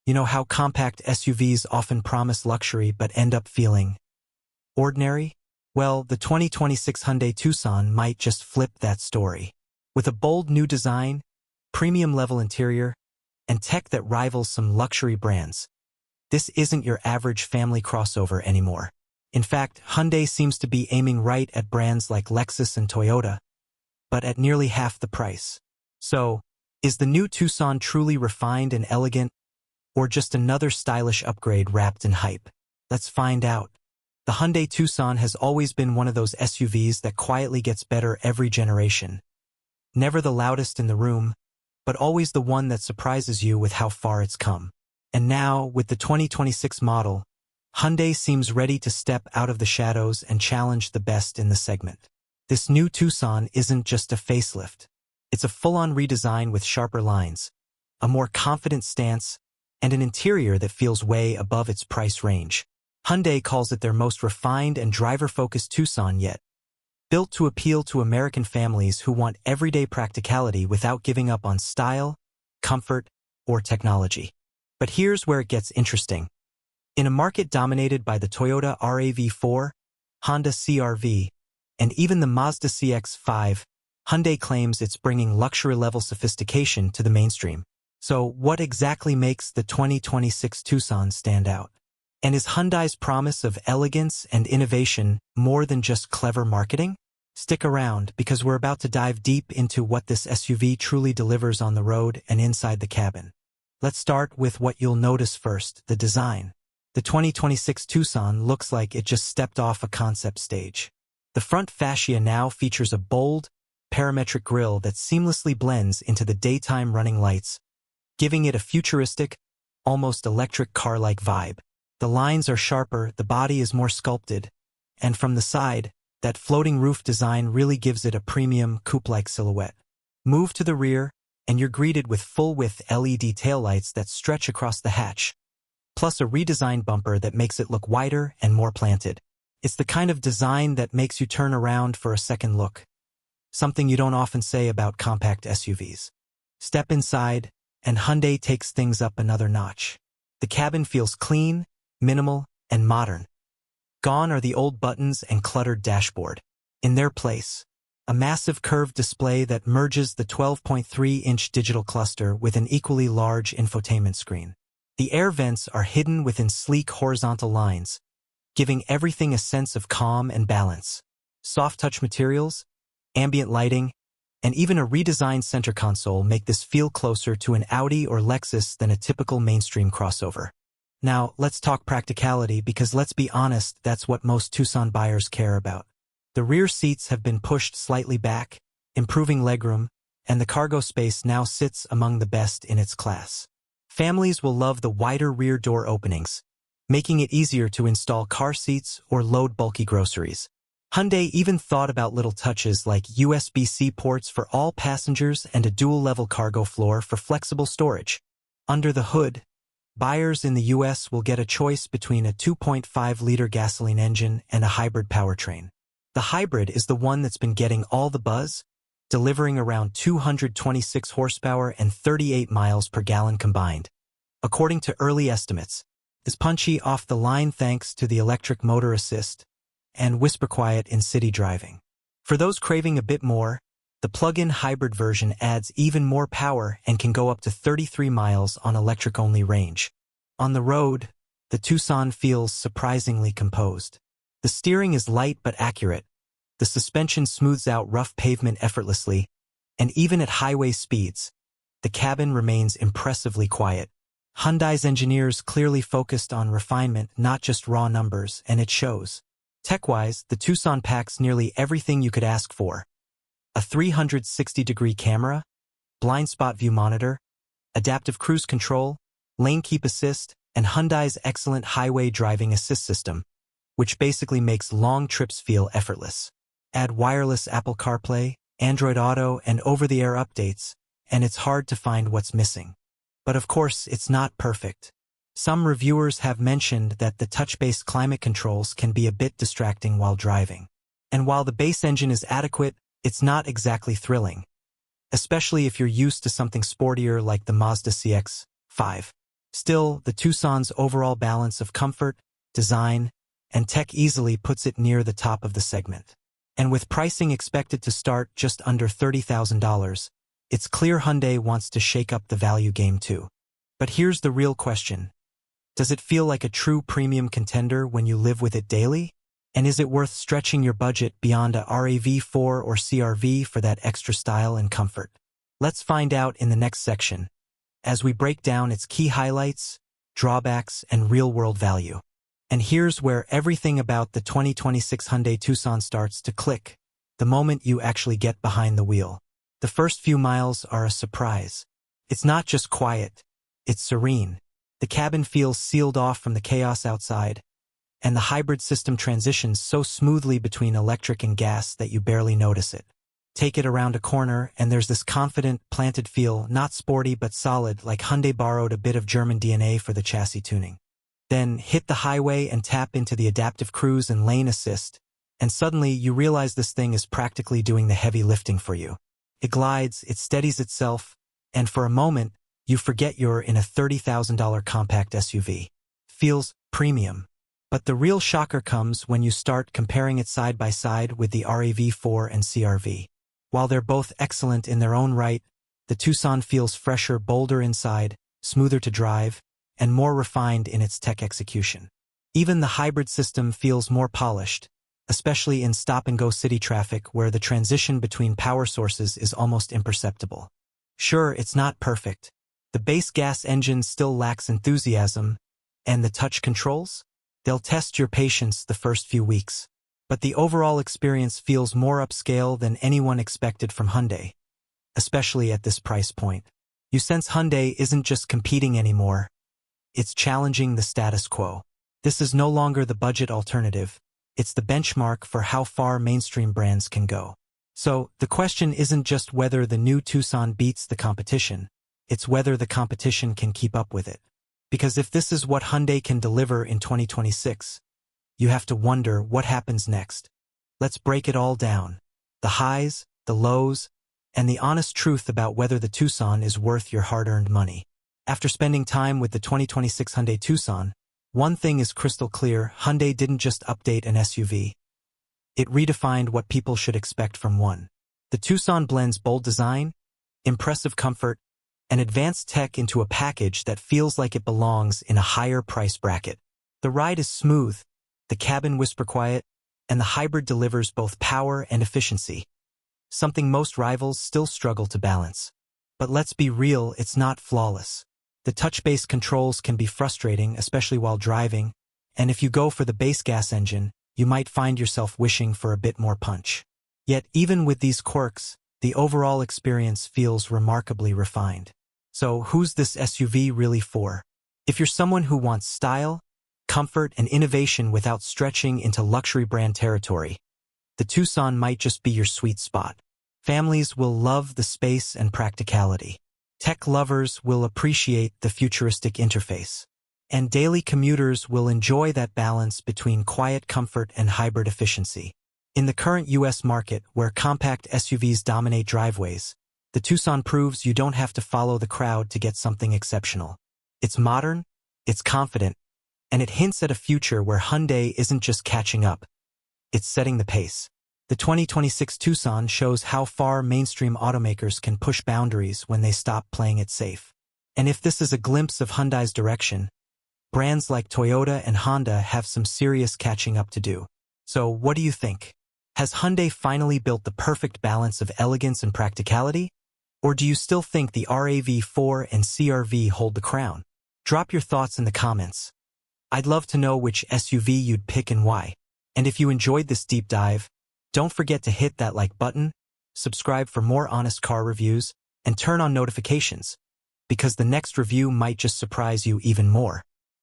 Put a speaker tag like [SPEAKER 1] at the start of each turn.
[SPEAKER 1] You know how compact SUVs often promise luxury but end up feeling ordinary? Well, the 2026 Hyundai Tucson might just flip that story. With a bold new design, premium-level interior, and tech that rivals some luxury brands, this isn't your average family crossover anymore. In fact, Hyundai seems to be aiming right at brands like Lexus and Toyota, but at nearly half the price. So, is the new Tucson truly refined and elegant, or just another stylish upgrade wrapped in hype? Let's find out. The Hyundai Tucson has always been one of those SUVs that quietly gets better every generation. Never the loudest in the room, but always the one that surprises you with how far it's come. And now, with the 2026 model, Hyundai seems ready to step out of the shadows and challenge the best in the segment. This new Tucson isn't just a facelift. It's a full-on redesign with sharper lines, a more confident stance, and an interior that feels way above its price range. Hyundai calls it their most refined and driver-focused Tucson yet, built to appeal to American families who want everyday practicality without giving up on style, comfort, or technology. But here's where it gets interesting. In a market dominated by the Toyota RAV4, Honda CR-V, and even the Mazda CX-5, Hyundai claims it's bringing luxury-level sophistication to the mainstream. So what exactly makes the 2026 Tucson stand out? And is Hyundai's promise of elegance and innovation more than just clever marketing? Stick around, because we're about to dive deep into what this SUV truly delivers on the road and inside the cabin. Let's start with what you'll notice first, the design. The 2026 Tucson looks like it just stepped off a concept stage. The front fascia now features a bold, parametric grille that seamlessly blends into the daytime running lights, giving it a futuristic, almost electric car-like vibe. The lines are sharper, the body is more sculpted, and from the side, that floating roof design really gives it a premium, coupe-like silhouette. Move to the rear, and you're greeted with full-width LED taillights that stretch across the hatch, plus a redesigned bumper that makes it look wider and more planted. It's the kind of design that makes you turn around for a second look, something you don't often say about compact SUVs. Step inside, and Hyundai takes things up another notch. The cabin feels clean, minimal, and modern. Gone are the old buttons and cluttered dashboard. In their place, a massive curved display that merges the 12.3-inch digital cluster with an equally large infotainment screen. The air vents are hidden within sleek horizontal lines, giving everything a sense of calm and balance. Soft touch materials, ambient lighting, and even a redesigned center console make this feel closer to an Audi or Lexus than a typical mainstream crossover. Now, let's talk practicality, because let's be honest, that's what most Tucson buyers care about. The rear seats have been pushed slightly back, improving legroom, and the cargo space now sits among the best in its class. Families will love the wider rear door openings, making it easier to install car seats or load bulky groceries. Hyundai even thought about little touches like USB-C ports for all passengers and a dual-level cargo floor for flexible storage. Under the hood, buyers in the US will get a choice between a 2.5-liter gasoline engine and a hybrid powertrain. The hybrid is the one that's been getting all the buzz, delivering around 226 horsepower and 38 miles per gallon combined. According to early estimates, is punchy off the line thanks to the electric motor assist and whisper quiet in city driving. For those craving a bit more, the plug-in hybrid version adds even more power and can go up to 33 miles on electric-only range. On the road, the Tucson feels surprisingly composed. The steering is light but accurate, the suspension smooths out rough pavement effortlessly, and even at highway speeds, the cabin remains impressively quiet. Hyundai's engineers clearly focused on refinement, not just raw numbers, and it shows. Tech-wise, the Tucson packs nearly everything you could ask for. A 360-degree camera, blind spot view monitor, adaptive cruise control, lane keep assist, and Hyundai's excellent highway driving assist system, which basically makes long trips feel effortless. Add wireless Apple CarPlay, Android Auto, and over-the-air updates, and it's hard to find what's missing. But of course, it's not perfect. Some reviewers have mentioned that the touch-based climate controls can be a bit distracting while driving. And while the base engine is adequate, it's not exactly thrilling, especially if you're used to something sportier like the Mazda CX-5. Still, the Tucson's overall balance of comfort, design, and tech easily puts it near the top of the segment. And with pricing expected to start just under $30,000, it's clear Hyundai wants to shake up the value game too. But here's the real question. Does it feel like a true premium contender when you live with it daily? And is it worth stretching your budget beyond a RAV4 or CR-V for that extra style and comfort? Let's find out in the next section, as we break down its key highlights, drawbacks, and real-world value. And here's where everything about the 2026 Hyundai Tucson starts to click, the moment you actually get behind the wheel. The first few miles are a surprise. It's not just quiet, it's serene. The cabin feels sealed off from the chaos outside, and the hybrid system transitions so smoothly between electric and gas that you barely notice it. Take it around a corner, and there's this confident, planted feel, not sporty but solid, like Hyundai borrowed a bit of German DNA for the chassis tuning. Then hit the highway and tap into the adaptive cruise and lane assist, and suddenly you realize this thing is practically doing the heavy lifting for you. It glides, it steadies itself, and for a moment, you forget you're in a $30,000 compact SUV. Feels premium. But the real shocker comes when you start comparing it side by side with the RAV4 and CR-V. While they're both excellent in their own right, the Tucson feels fresher, bolder inside, smoother to drive, and more refined in its tech execution. Even the hybrid system feels more polished, especially in stop-and-go city traffic where the transition between power sources is almost imperceptible. Sure, it's not perfect. The base gas engine still lacks enthusiasm, and the touch controls? They'll test your patience the first few weeks. But the overall experience feels more upscale than anyone expected from Hyundai, especially at this price point. You sense Hyundai isn't just competing anymore, it's challenging the status quo. This is no longer the budget alternative, it's the benchmark for how far mainstream brands can go. So, the question isn't just whether the new Tucson beats the competition, it's whether the competition can keep up with it. Because if this is what Hyundai can deliver in 2026, you have to wonder what happens next. Let's break it all down. The highs, the lows, and the honest truth about whether the Tucson is worth your hard-earned money. After spending time with the 2026 Hyundai Tucson, one thing is crystal clear: Hyundai didn't just update an SUV. It redefined what people should expect from one. The Tucson blends bold design, impressive comfort, and advanced tech into a package that feels like it belongs in a higher price bracket. The ride is smooth, the cabin whisper quiet, and the hybrid delivers both power and efficiency, something most rivals still struggle to balance. But let's be real, it's not flawless. The touch-based controls can be frustrating, especially while driving, and if you go for the base gas engine, you might find yourself wishing for a bit more punch. Yet, even with these quirks, the overall experience feels remarkably refined. So, who's this SUV really for? If you're someone who wants style, comfort, and innovation without stretching into luxury brand territory, the Tucson might just be your sweet spot. Families will love the space and practicality. Tech lovers will appreciate the futuristic interface. And daily commuters will enjoy that balance between quiet comfort and hybrid efficiency. In the current US market, where compact SUVs dominate driveways, the Tucson proves you don't have to follow the crowd to get something exceptional. It's modern, it's confident, and it hints at a future where Hyundai isn't just catching up, it's setting the pace. The 2026 Tucson shows how far mainstream automakers can push boundaries when they stop playing it safe. And if this is a glimpse of Hyundai's direction, brands like Toyota and Honda have some serious catching up to do. So what do you think? Has Hyundai finally built the perfect balance of elegance and practicality? Or do you still think the RAV4 and CR-V hold the crown? Drop your thoughts in the comments. I'd love to know which SUV you'd pick and why. And if you enjoyed this deep dive, don't forget to hit that like button, subscribe for more honest car reviews, and turn on notifications, because the next review might just surprise you even more.